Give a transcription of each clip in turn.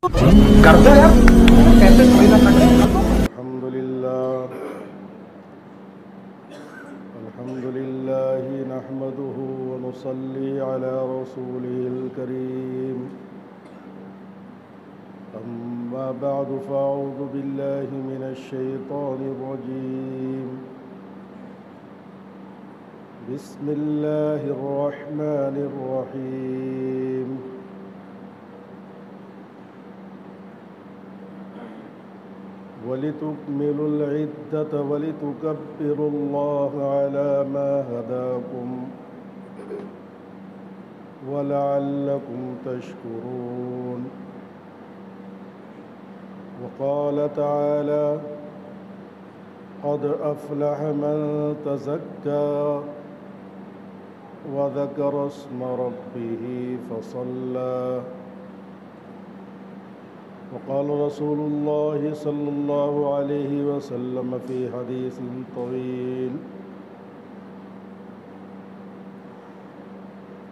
کرتے ہیں یار کیسے تھوڑی نہ کرتے ہیں. الحمد لله نحمده ونصلي على رسوله الكريم. أما بعد فأعوذ بالله من الشيطان الرجيم. بسم الله الرحمن الرحيم. وَلِتُكْمِلُوا الْعِدَّةَ وَلِتُكَبِّرُوا اللَّهَ عَلَى مَا هَدَاكُمْ وَلَعَلَّكُمْ تَشْكُرُونَ. وقال تعالى: قد أفلح من تزكى وذكر اسم ربه فصلى. وقال رسول الله صلى الله عليه وسلم في حديث طويل: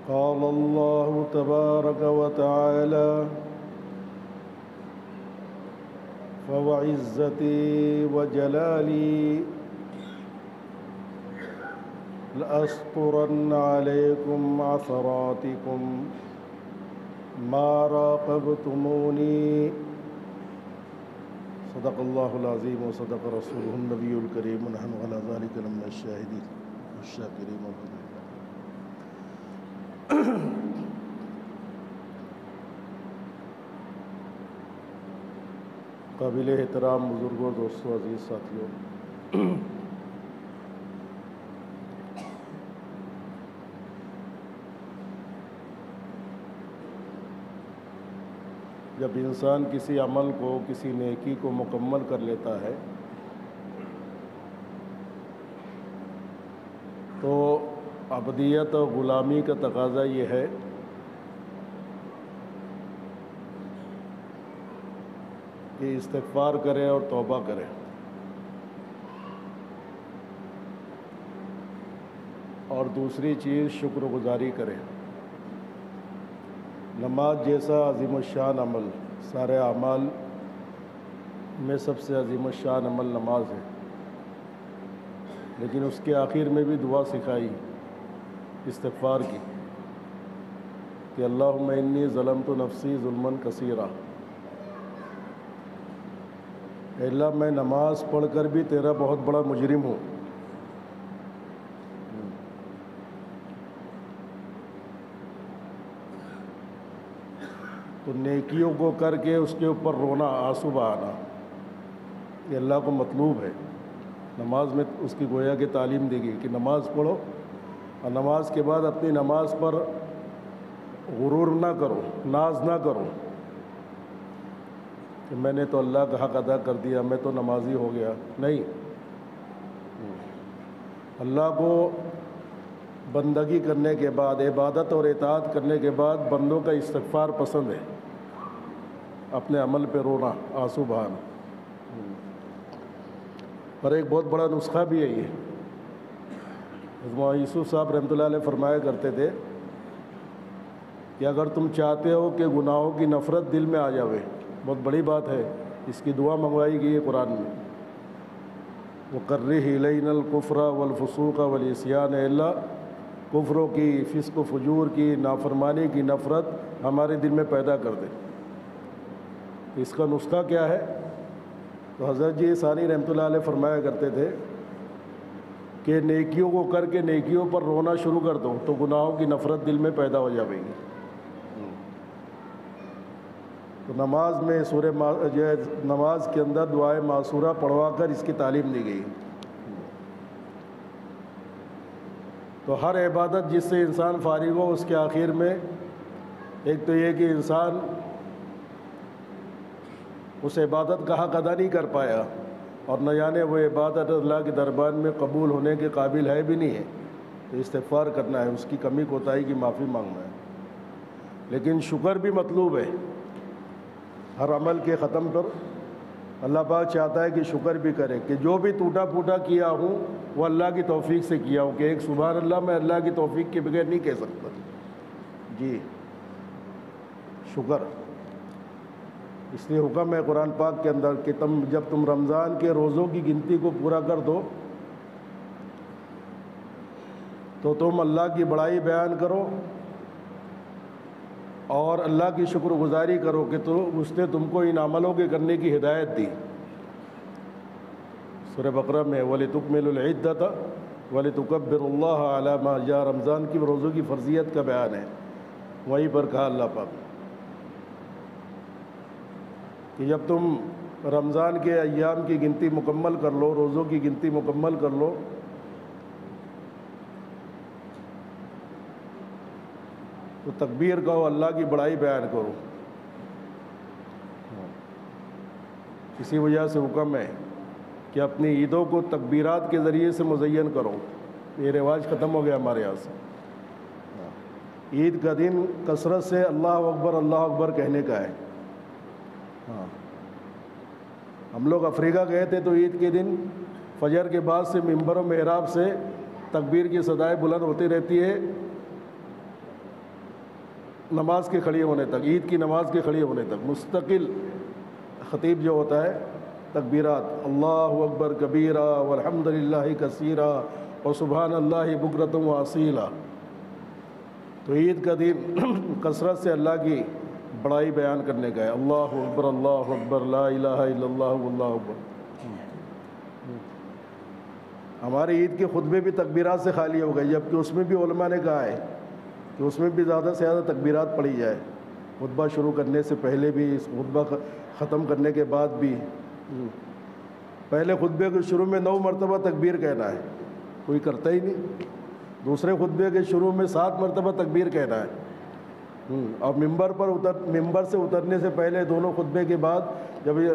قال الله تبارك وتعالى: فوعزتي وجلالي لأسطرن عليكم عثراتكم ما راقبتموني. صدق اللہ العظیم وصدق رسولہ النبی الکریم ونحن علی ذلک من الشاہدین والشاکرین. قابل احترام بزرگوں، دوستوں، عزیز ساتھیوں، جب انسان کسی عمل کو، کسی نیکی کو مکمل کر لیتا ہے تو عبدیت اور غلامی کا تقاضا یہ ہے کہ استغفار کرے اور توبہ کرے. اور دوسری چیز شکر گزاری کرے. نماز جیسا عظیم الشان عمل، سارے اعمال میں سب سے عظیم الشان عمل نماز ہے، لیکن اس کے آخر میں بھی دعا سکھائی استغفار کی کہ اللہم انی ظلمت نفسی ظلما کثیرا. اے اللہ، میں نماز پڑھ کر بھی تیرا بہت بڑا مجرم ہوں. تو نیکیوں کو کر کے اس کے اوپر رونا، آنسو بہانا، یہ اللہ کو مطلوب ہے. نماز میں اس کی گویا کی تعلیم دے گی کہ نماز پڑھو اور نماز کے بعد اپنی نماز پر غرور نہ کرو، ناز نہ کرو کہ میں نے تو اللہ کا حق ادا کر دیا، میں تو نمازی ہو گیا. نہیں، اللہ کو بندگی کرنے کے بعد، عبادت اور اطاعت کرنے کے بعد بندوں کا استغفار پسند ہے، اپنے عمل پہ رونا، آنسو بہانا. اور ایک بہت بڑا نسخہ بھی ہے یہ. مولانا یوسف صاحب رحمۃ اللہ علیہ فرمایا کرتے تھے کہ اگر تم چاہتے ہو کہ گناہوں کی نفرت دل میں آ جاوے، بہت بڑی بات ہے، اس کی دعا منگوائی گئی ہے قرآن میں. وَقَرِّهْ إِلَيْنَا الْكُفْرَ وَالْفُسُوقَ وَالْعِصْيَانَ. اللہ کفروں کی، فسق و فجور کی، نافرمانی کی نفرت ہمارے دل میں پیدا کر دے. اس کا نسخہ کیا ہے؟ تو حضرت جی ثانی رحمۃ اللہ علیہ فرمایا کرتے تھے کہ نیکیوں کو کر کے نیکیوں پر رونا شروع کر دو تو گناہوں کی نفرت دل میں پیدا ہو جائے گی. تو نماز میں نماز کے اندر دعائے معصورہ پڑھوا کر اس کی تعلیم دی گئی. تو ہر عبادت جس سے انسان فارغ ہو، اس کے آخر میں ایک تو یہ کہ انسان اس عبادت کا حق ادا نہیں کر پایا اور نہ جانے وہ عبادت اللہ کے دربار میں قبول ہونے کے قابل ہے بھی نہیں ہے، تو استغفار کرنا ہے، اس کی کمی کوتاہی کی معافی مانگنا ہے. لیکن شکر بھی مطلوب ہے. ہر عمل کے ختم پر اللہ پاک چاہتا ہے کہ شکر بھی کرے کہ جو بھی ٹوٹا پھوٹا کیا ہوں وہ اللہ کی توفیق سے کیا ہوں، کہ ایک سبحان اللہ میں اللہ کی توفیق کے بغیر نہیں کہہ سکتا. جی شکر. اس لیے حکم ہے قرآن پاک کے اندر کہ جب تم رمضان کے روزوں کی گنتی کو پورا کر دو تو تم اللہ کی بڑائی بیان کرو اور اللہ کی شکر گزاری کرو کہ اس نے تم کو ان عملوں کے کرنے کی ہدایت دی۔ سورہ بقرہ میں وَلِتُكْمِلُوا الْعِدَّةَ وَلِتُكَبِّرُوا اللَّهَ عَلَىٰ مَا هَدَاكُمْ، رمضان کی روزوں کی فرضیت کا بیان ہے۔ وہیں پر کہا اللہ پاک کہ جب تم رمضان کے ایام کی گنتی مکمل کر لو، روزوں کی گنتی مکمل کر لو، تو تکبیر کہو، اللہ کی بڑائی بیان کرو۔ اسی وجہ سے حکم ہے کہ اپنی عیدوں کو تکبیرات کے ذریعے سے مزین کرو۔ یہ رواج ختم ہو گیا ہمارے یہاں سے۔ عید کا دن کثرت سے اللہ اکبر کہنے کا ہے۔ ہم لوگ افریقہ گئے تھے تو عید کے دن فجر کے بعد سے ممبر و محراب سے تکبیر کی صدائیں بلند ہوتی رہتی ہے نماز کے کھڑے ہونے تک، عید کی نماز کے کھڑے ہونے تک مستقل خطیب جو ہوتا ہے تکبیرات، اللہ اکبر کبیرہ والحمد للہ کثیرہ اور سبحان اللہ بکرۃ و اصیلا۔ تو عید کا دن کثرت سے اللہ کی بڑائی بیان کرنے کا ہے، اللہ اکبر لا الہ الا اللہ واللہ اکبر۔ ہمارے عید کے خطبے بھی تکبیرات سے خالی ہو گئے، جبکہ اس میں بھی علماء نے کہا ہے کہ اس میں بھی زیادہ سے زیادہ تکبیرات پڑھی جائے، خطبہ شروع کرنے سے پہلے بھی، خطبہ ختم کرنے کے بعد بھی۔ پہلے خطبے کے شروع میں 9 مرتبہ تکبیر کہنا ہے، کوئی کرتا ہی نہیں۔ دوسرے خطبے کے شروع میں 7 مرتبہ تکبیر کہنا ہے، اور ممبر سے اترنے سے پہلے دونوں خطبے کے بعد جب یہ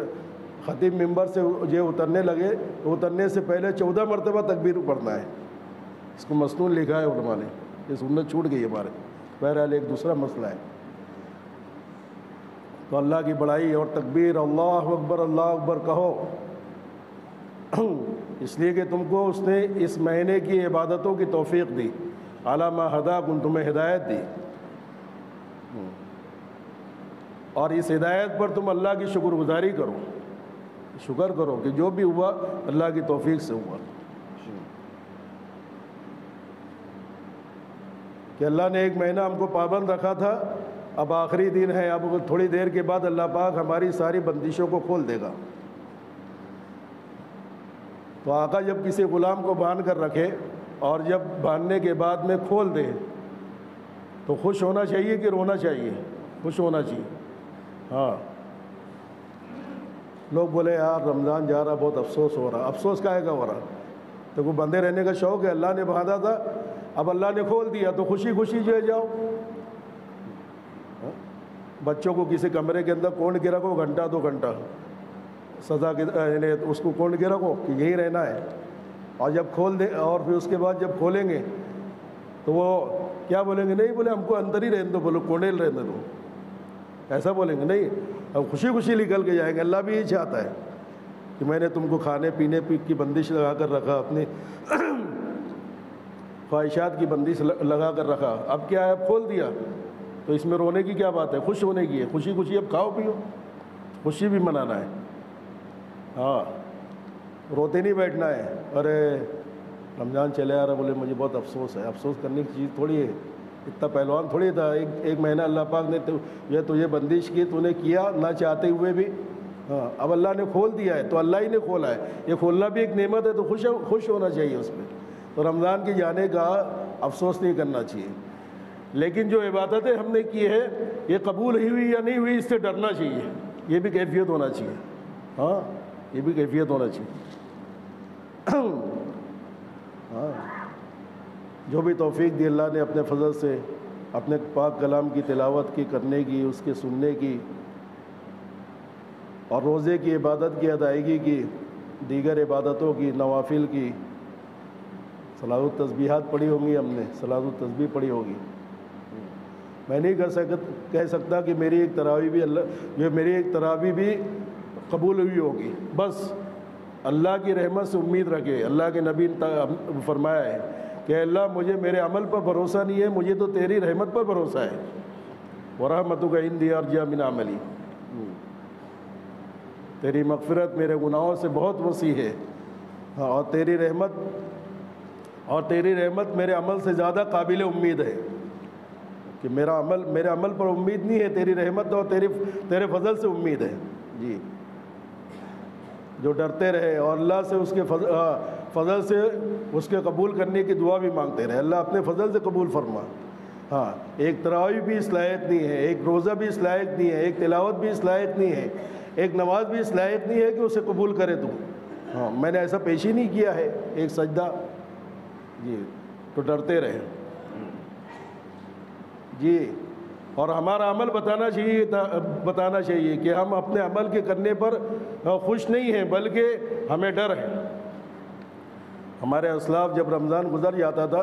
خطیب ممبر سے اترنے لگے تو اترنے سے پہلے 14 مرتبہ تکبیر پڑھنا ہے۔ اس کو مسنون لکھا ہے علماء نے، یہ سنت چھوٹ گئی ہمارے۔ بہرحال ایک دوسرا مسئلہ ہے۔ تو اللہ کی بڑائی اور تکبیر، اللہ اکبر کہو، اس لیے کہ تم کو اس نے اس مہینے کی عبادتوں کی توفیق دی، اعلیٰ ما ہداکم، تمہیں ہدایت دی، اور اس ہدایت پر تم اللہ کی شکر گزاری کرو، شکر کرو کہ جو بھی ہوا اللہ کی توفیق سے ہوا، کہ اللہ نے ایک مہینہ ہم کو پابند رکھا تھا، اب آخری دن ہے، اب تھوڑی دیر کے بعد اللہ پاک ہماری ساری بندشوں کو کھول دے گا۔ تو آقا جب کسی غلام کو باندھ کر رکھے اور جب باندھنے کے بعد میں کھول دے تو خوش ہونا چاہیے کہ رونا چاہیے؟ خوش ہونا چاہیے۔ ہاں، لوگ بولے یار رمضان جا رہا، بہت افسوس ہو رہا۔ افسوس کاہے کا ہو رہا؟ تو وہ بندے رہنے کا شوق ہے، اللہ نے باندھا تھا، اب اللہ نے کھول دیا تو خوشی خوشی جو جاؤ۔ بچوں کو کسی کمرے کے اندر کونڈ کے رکھو گھنٹہ 2 گھنٹہ، سزا کے یعنی اس کو کونڈ کے رکھو کہ یہی رہنا ہے، اور جب کھول دیں اور پھر اس کے بعد جب کھولیں گے تو وہ کیا بولیں گے؟ نہیں بولے ہم کو اندر ہی رہنے دو، بولو کونڈیل رہنے دو، ایسا بولیں گے؟ نہیں، اب خوشی خوشی نکل کے جائیں گے۔ اللہ بھی یہی چاہتا ہے کہ میں نے تم کو کھانے پینے کی بندش لگا کر رکھا، اپنی خواہشات کی بندش لگا کر رکھا، اب کیا ہے؟ اب کھول دیا، تو اس میں رونے کی کیا بات ہے؟ خوش ہونے کی ہے، خوشی خوشی اب کھاؤ پیو، خوشی بھی منانا ہے۔ ہاں، روتے نہیں بیٹھنا ہے، ارے رمضان چلے آ رہا، بولے مجھے بہت افسوس ہے۔ افسوس کرنے کی چیز تھوڑی ہے، اتنا پہلوان تھوڑی تھا، ایک مہینہ اللہ پاک نے یہ تجھے بندش کی، تو نے کیا نہ چاہتے ہوئے بھی، ہاں اب اللہ نے کھول دیا ہے تو اللہ ہی نے کھولا ہے، یہ کھولنا بھی ایک نعمت ہے، تو خوش ہونا چاہیے اس میں۔ تو رمضان کی جانے کا افسوس نہیں کرنا چاہیے، لیکن جو عبادتیں ہم نے کی ہے یہ قبول ہی ہوئی یا نہیں ہوئی، اس سے ڈرنا چاہیے، یہ بھی کیفیت ہونا چاہیے۔ ہاں، یہ بھی کیفیت ہونا چاہیے۔ ہاں، جو بھی توفیق دی اللہ نے اپنے فضل سے، اپنے پاک کلام کی تلاوت کی، کرنے کی، اس کے سننے کی، اور روزے کی عبادت کی ادائیگی کی، دیگر عبادتوں کی، نوافل کی، صلاۃ التسبیحات پڑھی ہوں گی، ہم نے صلاۃ التسبیح پڑھی ہوگی۔ میں نہیں کہہ سکتا کہ میری ایک تراویح بھی قبول ہوئی ہوگی، بس اللہ کی رحمت سے امید رکھے۔ اللہ کے نبی نے فرمایا ہے کہ اللہ مجھے میرے عمل پر بھروسہ نہیں ہے، مجھے تو تیری رحمت پر بھروسہ ہے، وَرَحْمَتُكَ عِنْدِي أَرْجَىٰ مِنْ عَمَلِي۔ تیری مغفرت میرے گناہوں سے بہت وسیع ہے، اور تیری رحمت میرے عمل سے زیادہ قابل امید ہے، کہ میرے عمل پر امید نہیں ہے، تیری رحمت اور تیرے فضل سے امید ہے۔ جی، جو ڈرتے رہے اور اللہ سے اس کے فضل سے اس کے قبول کرنے کی دعا بھی مانگتے رہے، اللہ اپنے فضل سے قبول فرما۔ ہاں، ایک تراویح بھی اس لائق نہیں ہے، ایک روزہ بھی اس لائق نہیں ہے، ایک تلاوت بھی اس لائق نہیں ہے، ایک نماز بھی اس لائق نہیں ہے کہ اسے قبول کرے تو۔ ہاں، میں نے ایسا پیش ہی نہیں کیا ہے ایک سجدہ۔ جی، تو ڈرتے رہے۔ جی، اور ہمارا عمل بتانا چاہیے کہ ہم اپنے عمل کے کرنے پر خوش نہیں ہیں، بلکہ ہمیں ڈر ہے۔ ہمارے اسلاف جب رمضان گزر جاتا تھا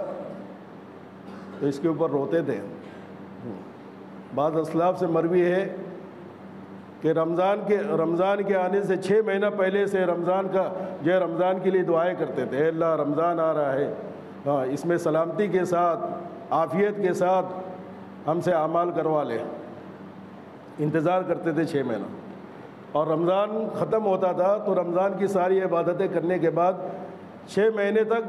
تو اس کے اوپر روتے تھے۔ بعض اسلاف سے مروی ہے کہ رمضان کے آنے سے 6 مہینہ پہلے سے رمضان کے لیے دعائیں کرتے تھے، اے اللہ رمضان آ رہا ہے، ہاں اس میں سلامتی کے ساتھ، عافیت کے ساتھ ہم سے اعمال کروا لے۔ انتظار کرتے تھے 6 مہینہ، اور رمضان ختم ہوتا تھا تو رمضان کی ساری عبادتیں کرنے کے بعد 6 مہینے تک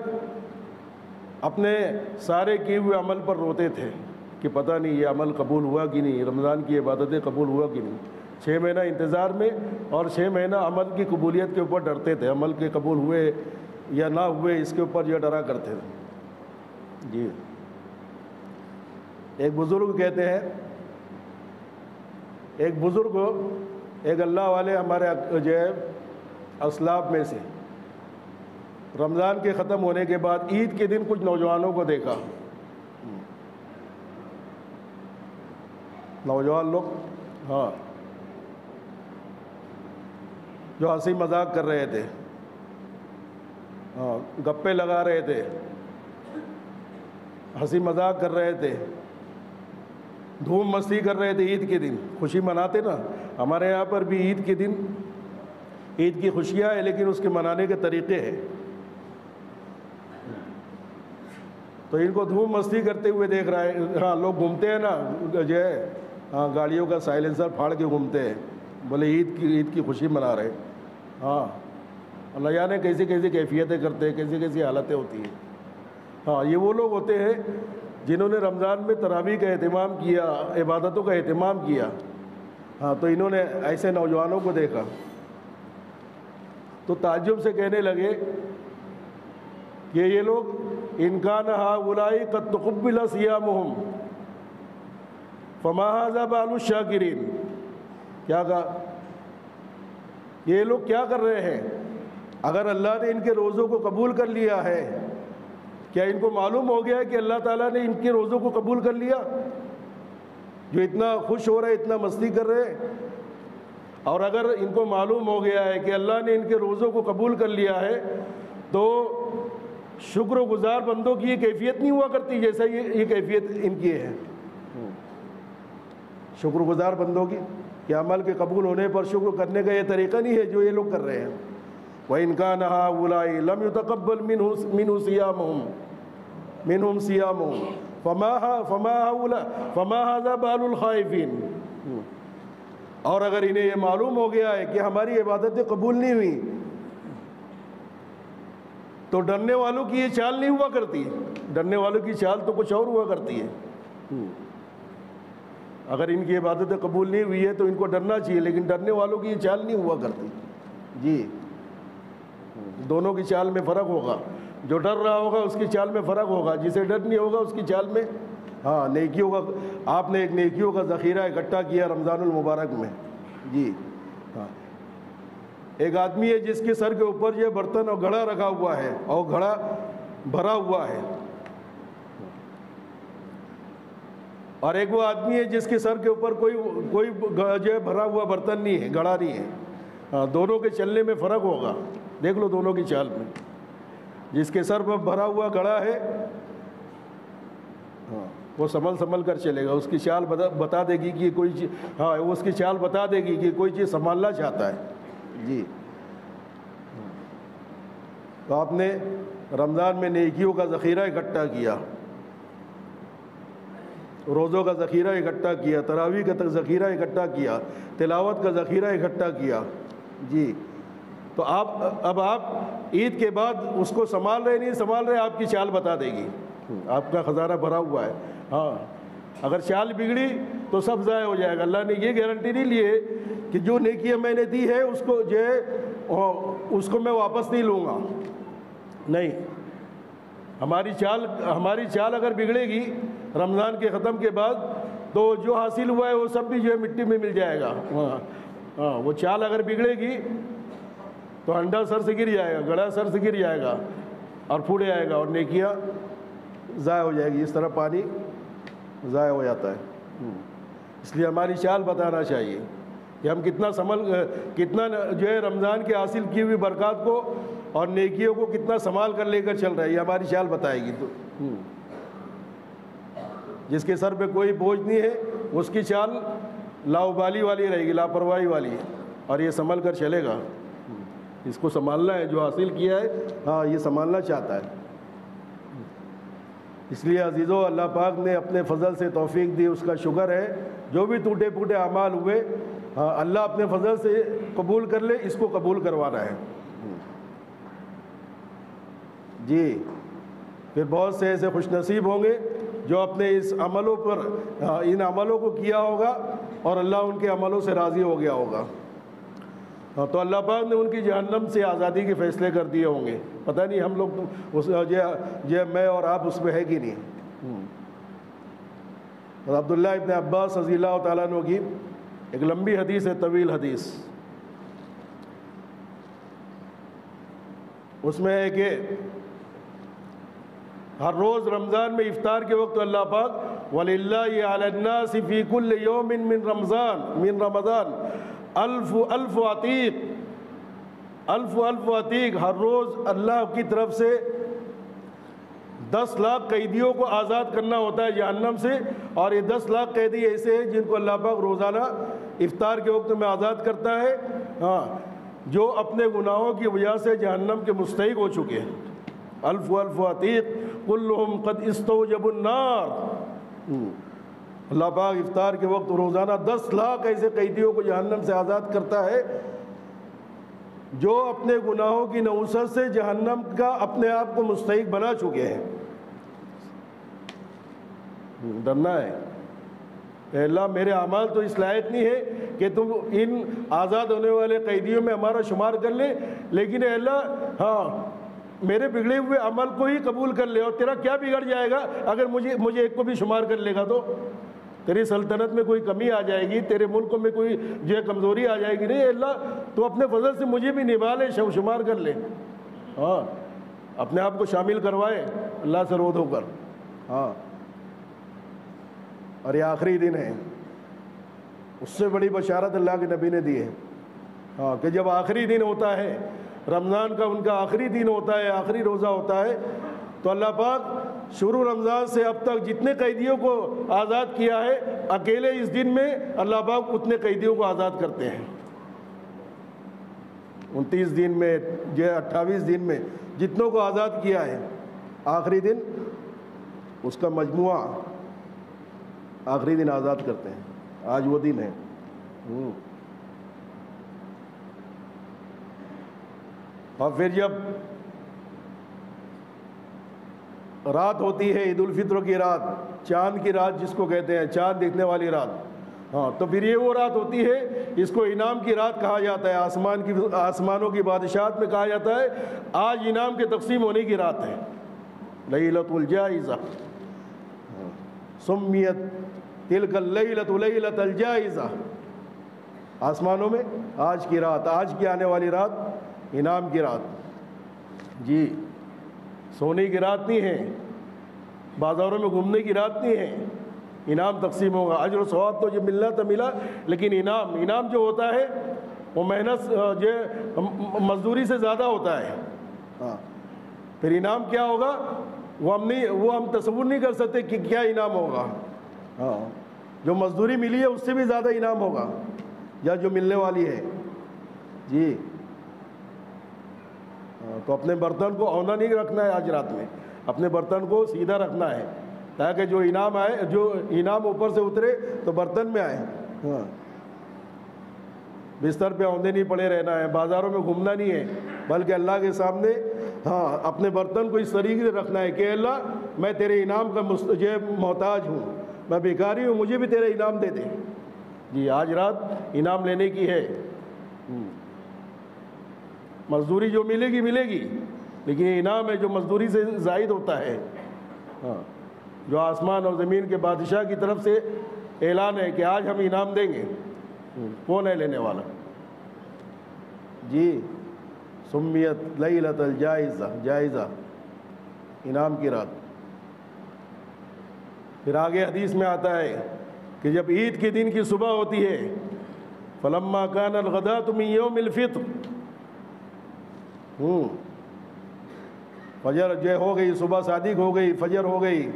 اپنے سارے کیے ہوئے عمل پر روتے تھے کہ پتہ نہیں یہ عمل قبول ہوا کہ نہیں، رمضان کی عبادتیں قبول ہوا کہ نہیں۔ 6 مہینہ انتظار میں اور 6 مہینہ عمل کی قبولیت کے اوپر ڈرتے تھے، عمل کے قبول ہوئے یا نہ ہوئے اس کے اوپر یہ ڈرا کرتے تھے۔ جی، ایک بزرگ کہتے ہیں، ایک اللہ والے ہمارے جو ہے اسلاف میں سے، رمضان کے ختم ہونے کے بعد عید کے دن کچھ نوجوانوں کو دیکھا، نوجوان لوگ، ہاں، جو ہنسی مذاق کر رہے تھے، ہاں گپے لگا رہے تھے، ہنسی مذاق کر رہے تھے، دھوم مستی کر رہے تھے۔ عید کے دن خوشی مناتے نا، ہمارے یہاں پر بھی عید کے دن عید کی خوشیاں ہیں، لیکن اس کے منانے کے طریقے ہیں۔ تو ان کو دھوم مستی کرتے ہوئے دیکھ رہا ہے۔ ہاں، لوگ گھومتے ہیں نا جو ہے، ہاں گاڑیوں کا سائلنسر پھاڑ کے گھومتے ہیں، بولے عید کی خوشی منا رہے۔ ہاں، اللہ جانے کیسی کیفیتیں کرتے ہیں، کیسی حالتیں ہوتی ہیں۔ ہاں، یہ وہ لوگ ہوتے ہیں جنہوں نے رمضان میں تراویح کا اہتمام کیا، عبادتوں کا اہتمام کیا۔ ہاں، تو انہوں نے ایسے نوجوانوں کو دیکھا تو تعجب سے کہنے لگے کہ یہ لوگ ان کان ہؤلاء قد تقبل صیامہم فما ھذا بال الشاکرین۔ کیا کہا؟ یہ لوگ کیا کر رہے ہیں؟ اگر اللہ نے ان کے روزوں کو قبول کر لیا ہے، کیا ان کو معلوم ہو گیا ہے کہ اللہ تعالیٰ نے ان کے روزوں کو قبول کر لیا؟ جو اتنا خوش ہو رہے، اتنا مستی کر رہے، اور اگر ان کو معلوم ہو گیا ہے کہ اللہ نے ان کے روزوں کو قبول کر لیا ہے تو شکر و گزار بندوں کی یہ کیفیت نہیں ہوا کرتی جیسا یہ کیفیت ان کی ہے۔ شکر گزار بندوں کی کہ عمل کے قبول ہونے پر شکر کرنے کا یہ طریقہ نہیں ہے جو یہ لوگ کر رہے ہیں۔ وَإِنْ كَانَ هَؤُلَاءِ لَمْ يُتَقَبَّلْ مِنْهُمْ صِيَامُهُمْ فَمَا هَذَا بَالُ الْخَائِفِينَ۔ اور اگر انہیں یہ معلوم ہو گیا ہے کہ ہماری عبادتیں قبول نہیں ہوئی تو ڈرنے والوں کی یہ چال نہیں ہوا کرتی، ڈرنے والوں کی چال تو کچھ اور ہوا کرتی ہے۔ اگر ان کی عبادتیں قبول نہیں ہوئی ہے تو ان کو ڈرنا چاہیے، لیکن ڈرنے والوں کی یہ چال نہیں ہوا کرتی۔ جی، دونوں کی چال میں فرق ہوگا، جو ڈر رہا ہوگا اس کی چال میں فرق ہوگا، جسے ڈر نہیں ہوگا اس کی چال میں ہاں نیکیوں کا، آپ نے ایک نیکیوں کا ذخیرہ اکٹھا کیا رمضان المبارک میں۔ جی ہاں، ایک آدمی ہے جس کے سر کے اوپر یہ برتن اور گھڑا رکھا ہوا ہے اور گھڑا بھرا ہوا ہے، اور ایک وہ آدمی ہے جس کے سر کے اوپر کوئی جو ہے بھرا ہوا برتن نہیں ہے، گھڑا نہیں ہے۔ ہاں، دونوں کے چلنے میں فرق ہوگا، دیکھ لو دونوں کی چال میں۔ جس کے سر پر بھرا ہوا گھڑا ہے ہاں وہ سنبھل کر چلے گا، اس کی چال بتا دے گی کہ کوئی چیز، ہاں اس کی چال بتا دے گی کہ کوئی چیز سنبھالنا چاہتا ہے۔ جی، تو آپ نے رمضان میں نیکیوں کا ذخیرہ اکٹھا کیا، روزوں کا ذخیرہ اکٹھا کیا، تراویح کا ذخیرہ اکٹھا کیا، تلاوت کا ذخیرہ اکٹھا کیا، جی تو اب آپ عید کے بعد اس کو سنبھال رہے نہیں سنبھال رہے، آپ کی چال بتا دے گی، آپ کا خزانہ بھرا ہوا ہے۔ ہاں اگر چال بگڑی تو سب ضائع ہو جائے گا۔ اللہ نے یہ گارنٹی نہیں لی ہے کہ جو نیکیاں میں نے دی ہے اس کو جو ہے اس کو میں واپس نہیں لوں گا، نہیں۔ ہماری چال اگر بگڑے گی رمضان کے ختم کے بعد تو جو حاصل ہوا ہے وہ سب بھی جو ہے مٹی میں مل جائے گا۔ ہاں وہ چال اگر بگڑے گی تو انڈا سر سے گر جائے گا، گڑا سر سے گر جائے گا اور پھوٹ جائے گا اور نیکیاں ضائع ہو جائے گی۔ اس طرح پانی ضائع ہو جاتا ہے۔ اس لیے ہماری چال بتانا چاہیے کہ ہم کتنا جو ہے رمضان کے حاصل کی ہوئی برکات کو اور نیکیوں کو کتنا سنبھال کر لے کر چل رہا ہے، یہ ہماری چال بتائے گی۔ تو جس کے سر پہ کوئی بوجھ نہیں ہے اس کی چال لاؤبالی والی رہے گی، لاپرواہی والی، اور یہ سنبھل کر چلے گا۔ اس کو سنبھالنا ہے، جو حاصل کیا ہے ہاں یہ سنبھالنا چاہتا ہے۔ اس لیے عزیزو، اللہ پاک نے اپنے فضل سے توفیق دی، اس کا شکر ہے۔ جو بھی ٹوٹے پھوٹے اعمال ہوئے ہاں اللہ اپنے فضل سے قبول کر لے، اس کو قبول کروانا ہے۔ جی پھر بہت سے ایسے خوش نصیب ہوں گے جو اپنے اس عملوں پر ان عملوں کو کیا ہوگا اور اللہ ان کے عملوں سے راضی ہو گیا ہوگا۔ تو اللہ پاک نے ان کی جہنم سے آزادی کے فیصلے کر دیے ہوں گے۔ پتہ نہیں ہم لوگ میں اور آپ اس میں ہے کہ نہیں۔ عبداللہ ابن عباس رضی اللہ تعالیٰ عنہ کی ایک لمبی حدیث ہے، طویل حدیث، اس میں ہے کہ ہر روز رمضان میں افطار کے وقت اللہ پاک وَلِلَّهِ عَلَى النَّاسِ فِي كُلِّ يَوْمٍ مِّن رمضان الف عتیق، ہر روز اللہ کی طرف سے 10 لاکھ قیدیوں کو آزاد کرنا ہوتا ہے جہنم سے، اور یہ 10 لاکھ قیدی ایسے ہیں جن کو اللہ پاک روزانہ افطار کے وقت میں آزاد کرتا ہے، ہاں جو اپنے گناہوں کی وجہ سے جہنم کے مستحق ہو چکے ہیں۔ الف عتیق کلہم قد استوجبوا النار۔ اللہ پاک افطار کے وقت روزانہ 10 لاکھ ایسے قیدیوں کو جہنم سے آزاد کرتا ہے جو اپنے گناہوں کی نحوست سے جہنم کا اپنے آپ کو مستحق بنا چکے ہیں۔ ڈرنا ہے، اے اللہ میرے اعمال تو اس لائق نہیں ہے کہ تم ان آزاد ہونے والے قیدیوں میں ہمارا شمار کر لے، لیکن اے اللہ ہاں میرے بگڑے ہوئے عمل کو ہی قبول کر لے، اور تیرا کیا بگڑ جائے گا اگر مجھے ایک کو بھی شمار کر لے گا؟ تو تیری سلطنت میں کوئی کمی آ جائے گی، تیرے ملک میں کوئی جو ہے کمزوری آ جائے گی، نہیں اللہ تو اپنے فضل سے مجھے بھی نبھا لے، شمار کر لے، ہاں اپنے آپ کو شامل کروائے اللہ سے رود ہو کر۔ ہاں اور یہ آخری دن ہے، اس سے بڑی بشارت اللہ کے نبی نے دی ہے ہاں کہ جب آخری دن ہوتا ہے رمضان کا، ان کا آخری دن ہوتا ہے، آخری روزہ ہوتا ہے، تو اللہ پاک شروع رمضان سے اب تک جتنے قیدیوں کو آزاد کیا ہے اکیلے اس دن میں اللہ پاک اتنے قیدیوں کو آزاد کرتے ہیں۔ 29 دن میں 28 دن میں جتنوں کو آزاد کیا ہے، آخری دن اس کا مجموعہ آخری دن آزاد کرتے ہیں۔ آج وہ دن ہے۔ اور پھر جب رات ہوتی ہے عید الفطر کی رات، چاند کی رات جس کو کہتے ہیں، چاند دیکھنے والی رات، ہاں تو پھر یہ وہ رات ہوتی ہے، اس کو انعام کی رات کہا جاتا ہے، آسمانوں کی بادشاہت میں کہا جاتا ہے آج انعام کے تقسیم ہونے کی رات ہے، لیلۃ الجائزہ، سمیت تلک اللیلۃ لیلۃ الجائزہ، آسمانوں میں آج کی رات، آج کی آنے والی رات انعام کی رات۔ جی سونے کی رات نہیں ہے، بازاروں میں گھومنے کی رات نہیں ہے، انعام تقسیم ہوگا۔ اجر و ثواب تو جو ملنا تو ملا، لیکن انعام جو ہوتا ہے وہ محنت جو مزدوری سے زیادہ ہوتا ہے۔ ہاں پھر انعام کیا ہوگا وہ ہم تصور نہیں کر سکتے کہ کیا انعام ہوگا۔ ہاں جو مزدوری ملی ہے اس سے بھی زیادہ انعام ہوگا یا جو ملنے والی ہے۔ جی تو اپنے برتن کو اونا نہیں رکھنا ہے آج رات میں، اپنے برتن کو سیدھا رکھنا ہے تاکہ جو انعام آئے، جو انعام اوپر سے اترے تو برتن میں آئے۔ ہاں بستر پہ اوندے نہیں پڑے رہنا ہے، بازاروں میں گھومنا نہیں ہے، بلکہ اللہ کے سامنے اپنے برتن کو اس طریقے سے رکھنا ہے کہ اللہ میں تیرے انعام کا محتاج ہوں، میں بیکاری ہوں، مجھے بھی تیرے انعام دے دے۔ جی آج رات انعام لینے کی ہے، مزدوری جو ملے گی ملے گی، لیکن یہ انعام ہے جو مزدوری سے زائد ہوتا ہے، جو آسمان اور زمین کے بادشاہ کی طرف سے اعلان ہے کہ آج ہم انعام دیں گے۔ کون ہے لینے والا؟ جی سمیت لیلۃ الجائزہ، جائزہ انعام کی رات۔ پھر آگے حدیث میں آتا ہے کہ جب عید کے دن کی صبح ہوتی ہے، فلما کان الغداۃ من یوم الفطر، فجر جو ہو گئی، صبح صادق ہو گئی، فجر ہو گئی،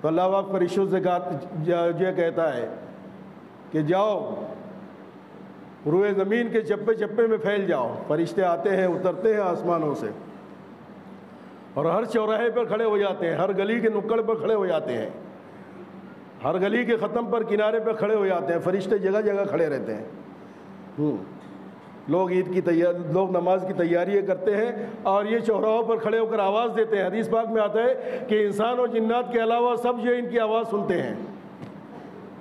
تو اللہ پاک فرشتوں سے جو کہتا ہے کہ جاؤ روئے زمین کے چپے چپے میں پھیل جاؤ۔ فرشتے آتے ہیں، اترتے ہیں آسمانوں سے، اور ہر چوراہے پر کھڑے ہو جاتے ہیں، ہر گلی کے نکڑ پر کھڑے ہو جاتے ہیں، ہر گلی کے ختم پر کنارے پر کھڑے ہو جاتے ہیں، فرشتے جگہ جگہ کھڑے رہتے ہیں۔ لوگ عید کی لوگ نماز کی تیاری کرتے ہیں، اور یہ چوراہوں پر کھڑے ہو کر آواز دیتے ہیں۔ حدیث پاک میں آتا ہے کہ انسان اور جنات کے علاوہ سب جو ان کی آواز سنتے ہیں۔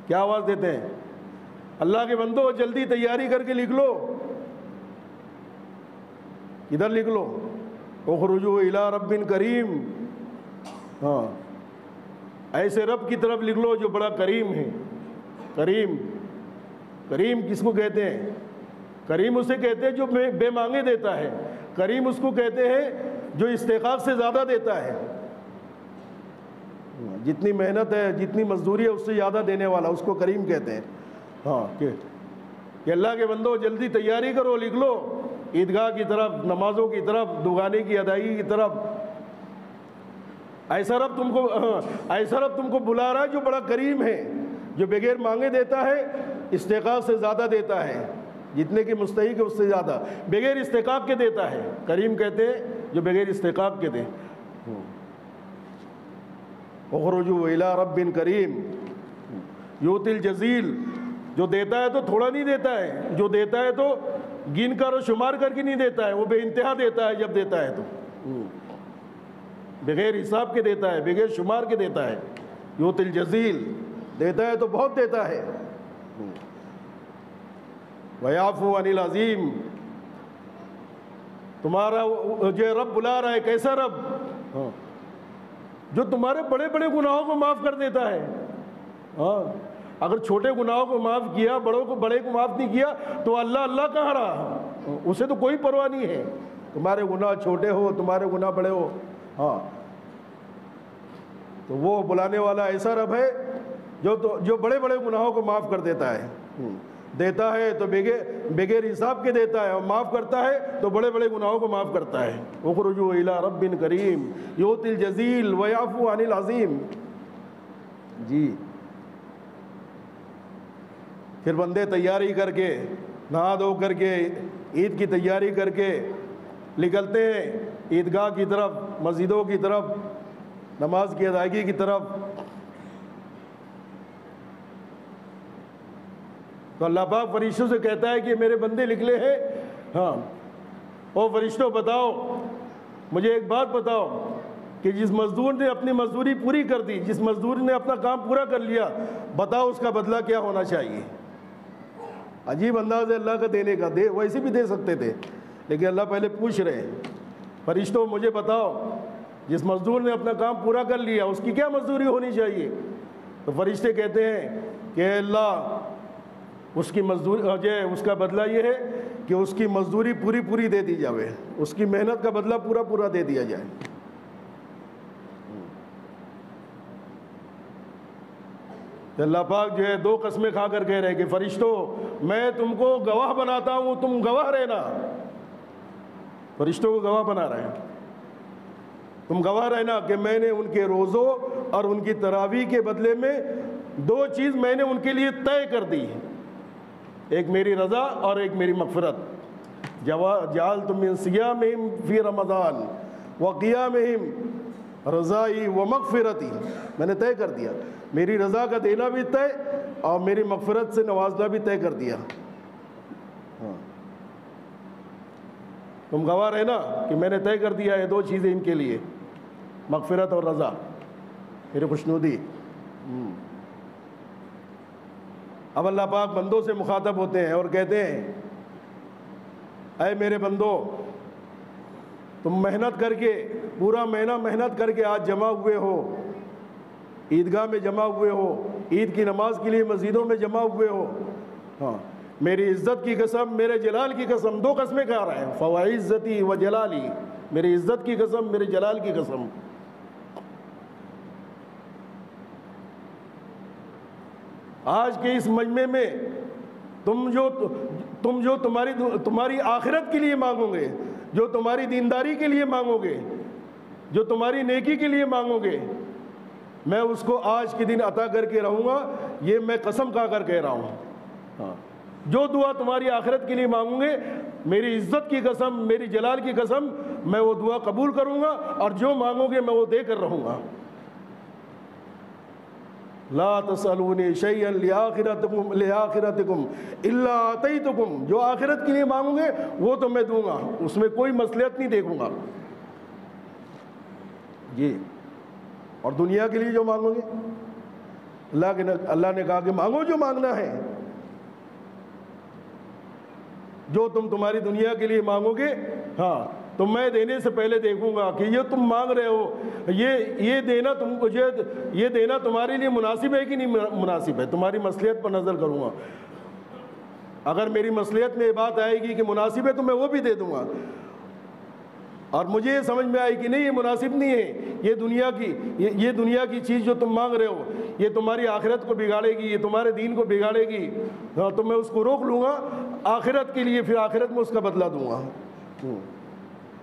کیا آواز دیتے ہیں؟ اللہ کے بندو جلدی تیاری کر کے لکھ لو۔ ادھر لکھ لو، اخرجوا الی رب کریم۔ ایسے رب کی طرف لکھ لو جو بڑا کریم ہے۔ کریم، کریم کس کو کہتے ہیں؟ کریم اسے کہتے ہیں جو بے مانگے دیتا ہے۔ کریم اس کو کہتے ہیں جو استحقاق سے زیادہ دیتا ہے، جتنی محنت ہے، جتنی مزدوری ہے، اس سے زیادہ دینے والا، اس کو کریم کہتے ہیں۔ کہ اللہ کے بندو جلدی تیاری کرو، لکھ لو عیدگاہ کی طرف، نمازوں کی طرف، دگانے کی ادائیگی کی طرف۔ ایسا رب تم کو بلا رہا ہے جو بڑا کریم ہے، جو بغیر مانگے دیتا ہے، استحقاق سے زیادہ دیتا ہے، جتنے کی مستحق ہے اس سے زیادہ، بغیر استحقاق کے دیتا ہے۔ کریم کہتے ہیں جو بغیر استحقاق کے دے۔ اخرجوا الی رب کریم یؤتی الجزیل، جو دیتا ہے تو تھوڑا نہیں دیتا ہے، جو دیتا ہے تو گن کر اور شمار کر کے نہیں دیتا ہے، وہ بے انتہا دیتا ہے۔ جب دیتا ہے تو بغیر حساب کے دیتا ہے، بغیر شمار کے دیتا ہے۔ یؤتی الجزیل، دیتا ہے تو بہت دیتا ہے۔ وَيَعْفُو عَنِ الْعَظِيمِ، تمہارا جو رب بلا رہا ہے، کیسا رب؟ جو تمہارے بڑے بڑے گناہوں کو معاف کر دیتا ہے۔ اگر چھوٹے گناہوں کو معاف کیا، بڑے کو معاف نہیں کیا، تو اللہ کہاں رہا؟ اسے تو کوئی پرواہ نہیں ہے، تمہارے گناہ چھوٹے ہو، تمہارے گناہ بڑے ہو۔ تو وہ بلانے والا ایسا رب ہے جو بڑے بڑے گناہوں کو معاف کر دیتا ہے۔ دیتا ہے تو بغیر حساب کے دیتا ہے، اور معاف کرتا ہے تو بڑے بڑے گناہوں کو معاف کرتا ہے۔ اخرجوا الی رب کریم یؤتی الجزیل ویعفو عن العظیم۔ جی پھر بندے تیاری کر کے، نہا دھو کر کے، عید کی تیاری کر کے نکلتے ہیں عیدگاہ کی طرف، مسجدوں کی طرف، نماز کی ادائیگی کی طرف۔ تو اللہ پاک فرشتوں سے کہتا ہے کہ میرے بندے نکلے ہیں۔ او فرشتوں بتاؤ، مجھے ایک بات بتاؤ کہ جس مزدور نے اپنی مزدوری پوری کر دی، جس مزدور نے اپنا کام پورا کر لیا، بتاؤ اس کا بدلہ کیا ہونا چاہیے۔ عجیب انداز ہے اللہ کا دینے کا، ویسے بھی دے سکتے تھے، لیکن اللہ پہلے پوچھ رہے ہیں، فرشتوں مجھے بتاؤ جس مزدور نے اپنا کام پورا کر لیا اس کی کیا مزدوری ہونی چاہیے؟ تو فرشتے کہتے ہیں کہ اللہ اس کی مزدوری، اس کا بدلہ یہ ہے کہ اس کی مزدوری پوری دے دی جائے، اس کی محنت کا بدلہ پورا دے دیا جائے۔ تو اللہ پاک جو ہے دو قسمیں کھا کر کہہ رہے کہ فرشتوں میں تم کو گواہ بناتا ہوں، تم گواہ رہنا۔ فرشتوں کو گواہ بنا رہے ہیں، تم گواہ رہنا کہ میں نے ان کے روزوں اور ان کی تراویح کے بدلے میں دو چیز میں نے ان کے لیے طے کر دی، ایک میری رضا اور ایک میری مغفرت۔ جعلت من صیامہم فی رمضان وقیامہم رضائی و مغفرتی، میں نے طے کر دیا، میری رضا کا دینا بھی طے اور میری مغفرت سے نوازنا بھی طے کر دیا۔ تم گواہ رہے نا کہ میں نے طے کر دیا ہے 2 چیزیں ان کے لیے، مغفرت اور رضا، میری خوشنودی۔ اب اللہ پاک بندوں سے مخاطب ہوتے ہیں اور کہتے ہیں اے میرے بندو، تم محنت کر کے پورا مہینہ محنت کر کے آج جمع ہوئے ہو، عیدگاہ میں جمع ہوئے ہو، عید کی نماز کے لیے مسجدوں میں جمع ہوئے ہو، ہاں میری عزت کی قسم، میرے جلال کی قسم، 2 قسمیں کہہ رہے ہیں، فوعزتی و جلالی، میری عزت کی قسم، میرے جلال کی قسم۔ آج کے اس مجمع میں تم جو تمہاری آخرت کے لیے مانگو گے، جو تمہاری دینداری کے لیے مانگو گے، جو تمہاری نیکی کے لیے مانگو گے، میں اس کو آج کے دن عطا کر کے رہوں گا، یہ میں قسم کھا کر کہہ رہا ہوں۔ ہاں جو دعا تمہاری آخرت کے لیے مانگوں گے، میری عزت کی قسم، میری جلال کی قسم، میں وہ دعا قبول کروں گا، اور جو مانگو گے میں وہ دے کر رہوں گا۔ لا تسألونی شیئا لآخرتکم الا اعطیتکم، جو آخرت کے لیے مانگوں گے وہ تو میں دوں گا، اس میں کوئی مصلحت نہیں دیکھوں گا جی۔ اور دنیا کے لیے جو مانگو گے، اللہ نے کہا کہ مانگو جو مانگنا ہے، جو تمہاری دنیا کے لیے مانگو گے، ہاں تو میں دینے سے پہلے دیکھوں گا کہ یہ تم مانگ رہے ہو، یہ دینا تمہارے لیے مناسب ہے کہ نہیں مناسب ہے، تمہاری مصلحت پر نظر کروں گا۔ اگر میری مصلحت میں یہ بات آئے گی کہ مناسب ہے تو میں وہ بھی دے دوں گا، اور مجھے یہ سمجھ میں آئی کہ نہیں یہ مناسب نہیں ہے، یہ دنیا کی چیز جو تم مانگ رہے ہو یہ تمہاری آخرت کو بگاڑے گی، یہ تمہارے دین کو بگاڑے گی، تو میں اس کو روک لوں گا آخرت کے لیے، پھر آخرت میں اس کا بدلہ دوں گا۔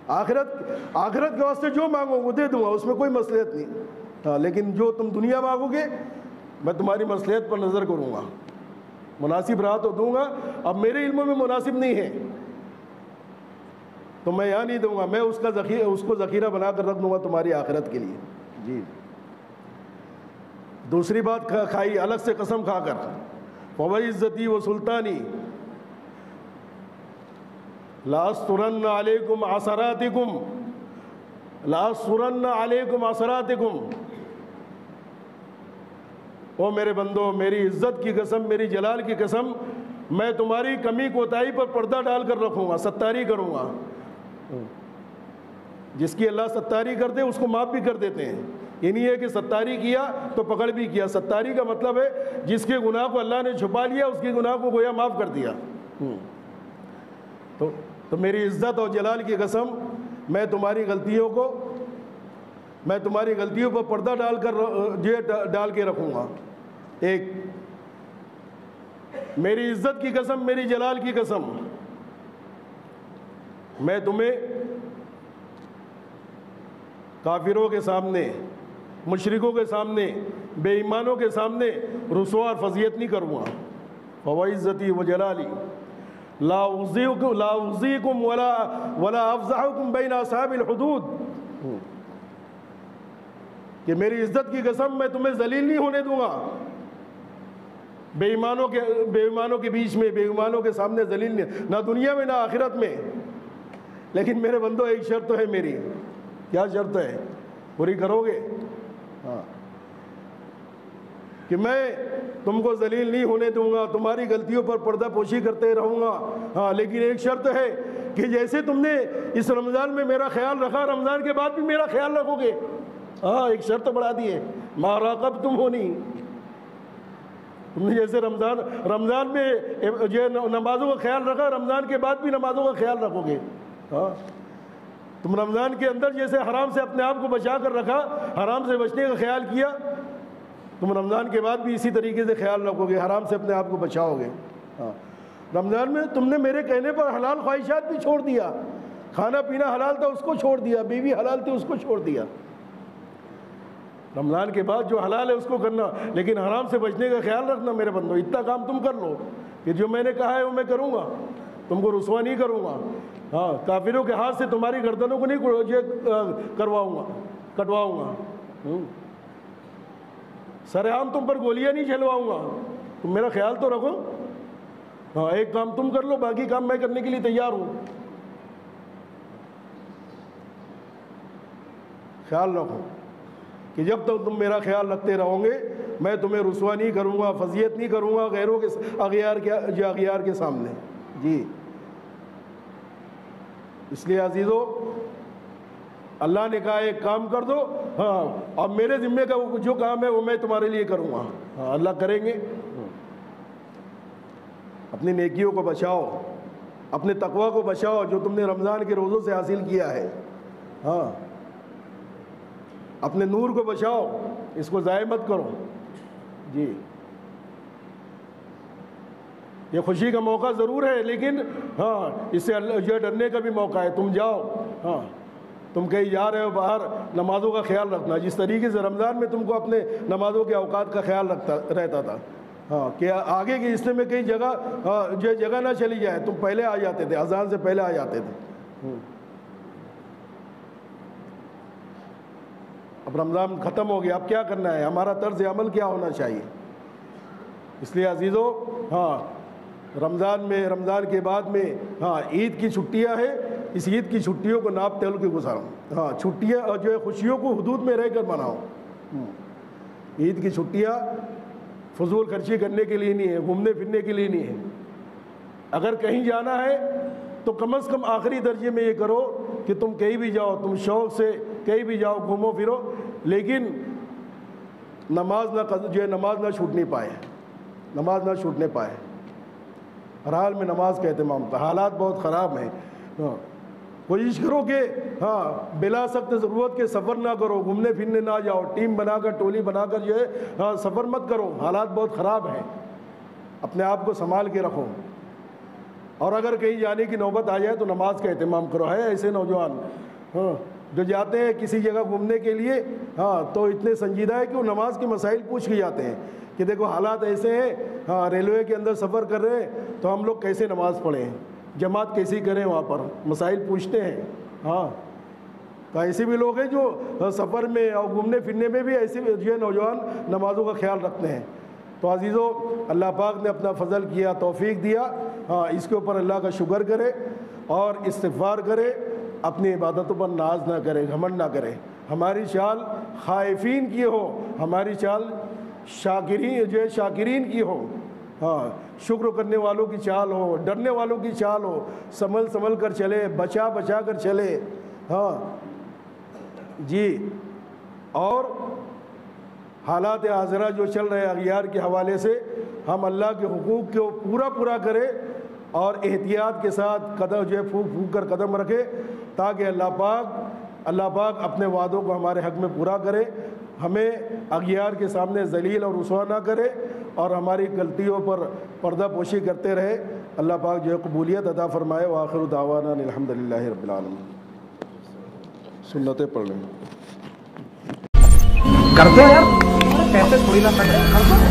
آخرت کے واسطے جو مانگو وہ دے دوں گا، اس میں کوئی مصلحت نہیں، ہاں لیکن جو تم دنیا مانگو گے میں تمہاری مصلحت پر نظر کروں گا، مناسب رہا تو دوں گا، اب میرے علم میں مناسب نہیں ہے تو میں یہاں نہیں دوں گا، میں اس کو ذخیرہ بنا کر رکھ دوں گا تمہاری آخرت کے لیے جی۔ دوسری بات کھائی الگ سے قسم کھا کر، فوعزتی و سلطانی لأسترن علیکم عثراتکم، لأسترن علیکم عثراتکم، او میرے بندو میری عزت کی قسم، میری جلال کی قسم، میں تمہاری کمی کوتاہی پر پردہ ڈال کر رکھوں گا، ستاری کروں گا۔ جس کی اللہ ستاری کرتے اس کو معاف بھی کر دیتے ہیں، یہ نہیں ہے کہ ستاری کیا تو پکڑ بھی کیا، ستاری کا مطلب ہے جس کے گناہ کو اللہ نے چھپا لیا اس کے گناہ کو گویا معاف کر دیا۔ تو میری عزت اور جلال کی قسم، میں تمہاری غلطیوں پر پردہ ڈال کے رکھوں گا۔ ایک میری عزت کی قسم، میری جلال کی قسم، میں تمہیں کافروں کے سامنے، مشرکوں کے سامنے، بے ایمانوں کے سامنے رسوا اور فضیحت نہیں کروں گا۔ فوعزتی و جلالی لا اغزیکم ولا افضحکم بین اصحاب الحدود، کہ میری عزت کی قسم میں تمہیں ذلیل نہیں ہونے دوں گا، بے ایمانوں کے بیچ میں، بے ایمانوں کے سامنے ذلیل نہیں، نہ دنیا میں نہ آخرت میں۔ لیکن میرے بندو ایک شرط تو ہے میری، کیا شرط ہے؟ پوری کرو گے؟ ہاں، کہ میں تم کو ذلیل نہیں ہونے دوں گا، تمہاری غلطیوں پر پردہ پوشی کرتے رہوں گا، ہاں لیکن ایک شرط ہے کہ جیسے تم نے اس رمضان میں میرا خیال رکھا، رمضان کے بعد بھی میرا خیال رکھو گے۔ ہاں ایک شرط بڑھا دی ہے، ما راقبتم ہونی، تم نے جیسے رمضان میں جو نمازوں کا خیال رکھا، رمضان کے بعد بھی نمازوں کا خیال رکھو گے۔ ہاں تم رمضان کے اندر جیسے حرام سے اپنے آپ کو بچا کر رکھا، حرام سے بچنے کا خیال کیا، تم رمضان کے بعد بھی اسی طریقے سے خیال رکھو گے، حرام سے اپنے آپ کو بچاؤ گے۔ ہاں رمضان میں تم نے میرے کہنے پر حلال خواہشات بھی چھوڑ دیا، کھانا پینا حلال تھا اس کو چھوڑ دیا، بیوی حلال تھی اس کو چھوڑ دیا۔ رمضان کے بعد جو حلال ہے اس کو کرنا، لیکن حرام سے بچنے کا خیال رکھنا میرے بندو، اتنا کام تم کر لو کہ جو میں نے کہا ہے وہ میں کروں گا، تم کو رسوا نہیں کروں گا۔ ہاں کافروں کے ہاتھ سے تمہاری گردنوں کو نہیں کٹواؤں گا، سر عام تم پر گولیاں نہیں چلواؤں گا، تم میرا خیال تو رکھو۔ ہاں ایک کام تم کر لو، باقی کام میں کرنے کے لیے تیار ہوں۔ خیال رکھو کہ جب تک تم میرا خیال رکھتے رہو گے میں تمہیں رسوا نہیں کروں گا، فضیحت نہیں کروں گا غیروں کے اغیار کے سامنے۔ جی اس لیے عزیزو اللہ نے کہا ایک کام کر دو، ہاں اب میرے ذمے کا جو کام ہے وہ میں تمہارے لیے کروں گا، ہاں اللہ کریں گے۔ اپنی نیکیوں کو بچاؤ، اپنے تقوی کو بچاؤ جو تم نے رمضان کے روزوں سے حاصل کیا ہے، ہاں اپنے نور کو بچاؤ، اس کو ضائع مت کرو۔ جی یہ خوشی کا موقع ضرور ہے لیکن ہاں اس سے جو ڈرنے کا بھی موقع ہے۔ تم جاؤ، ہاں تم کہیں جا رہے ہو باہر، نمازوں کا خیال رکھنا، جس طریقے سے رمضان میں تم کو اپنے نمازوں کے اوقات کا خیال رہتا تھا، ہاں کہ آگے کے حصے میں کئی جگہ جو جگہ نہ چلی جائے، تم پہلے آ جاتے تھے، اذان سے پہلے آ جاتے تھے۔ اب رمضان ختم ہو گیا، اب کیا کرنا ہے، ہمارا طرز عمل کیا ہونا چاہیے؟ اس لیے عزیزو ہاں رمضان کے بعد میں ہاں عید کی چھٹیاں ہیں، اس عید کی چھٹیوں کو ناپ تول کے گزارو، ہاں چھٹیاں اور جو ہے خوشیوں کو حدود میں رہ کر مناؤ۔ عید کی چھٹیاں فضول خرچی کرنے کے لیے نہیں ہے، گھومنے پھرنے کے لیے نہیں ہے۔ اگر کہیں جانا ہے تو کم از کم آخری درجے میں یہ کرو کہ تم کہیں بھی جاؤ، تم شوق سے کہیں بھی جاؤ، گھومو پھرو، لیکن نماز نہ چھوٹنے پائے، نماز نہ چھوٹنے پائے۔ ہر حال میں نماز کا اہتمام کرو، حالات بہت خراب ہیں، کوشش کرو کہ ہاں بلا سخت ضرورت کے سفر نہ کرو، گھومنے پھرنے نہ جاؤ، ٹیم بنا کر ٹولی بنا کر جو ہے ہاں سفر مت کرو، حالات بہت خراب ہیں، اپنے آپ کو سنبھال کے رکھو۔ اور اگر کہیں جانے کی نوبت آ جائے تو نماز کا اہتمام کرو۔ ہے ایسے نوجوان ہاں جو جاتے ہیں کسی جگہ گھومنے کے لیے ہاں تو اتنے سنجیدہ ہے کہ وہ نماز کے مسائل پوچھ کے جاتے ہیں کہ دیکھو حالات ایسے ہیں، ہاں ریلوے کے اندر سفر کر رہے ہیں تو ہم لوگ کیسے نماز پڑھیں، جماعت کیسی کریں، وہاں پر مسائل پوچھتے ہیں۔ ہاں تو ایسے بھی لوگ ہیں جو سفر میں اور گھومنے پھرنے میں بھی ایسے جو نوجوان نمازوں کا خیال رکھتے ہیں۔ تو عزیزو اللہ پاک نے اپنا فضل کیا، توفیق دیا، ہاں اس کے اوپر اللہ کا شکر کرے اور استغفار کرے، اپنی عبادتوں پر ناز نہ کرے، گھمنڈ نہ کرے۔ ہماری چال خائفین کی ہو، ہماری چال شاکرین کی ہو، ہاں شکر کرنے والوں کی چال ہو، ڈرنے والوں کی چال ہو، سنبھل کر چلے، بچا کر چلے، ہاں جی۔ اور حالات حاضرہ جو چل رہے اغیار کے حوالے سے ہم اللہ کے حقوق کو پورا کریں اور احتیاط کے ساتھ قدم جو ہے پھونک کر قدم رکھے تاکہ اللہ پاک اپنے وعدوں کو ہمارے حق میں پورا کرے، ہمیں اغیار کے سامنے ذلیل اور رسوا نہ کرے اور ہماری غلطیوں پر پردہ پوشی کرتے رہے۔ اللہ پاک جو ہے قبولیت عطا فرمائے۔ وآخر دعوانا الحمدللہ رب العالمین۔ سنتیں پڑھ لیں۔ کر دو یار، پیسے تھوڑی نہ کر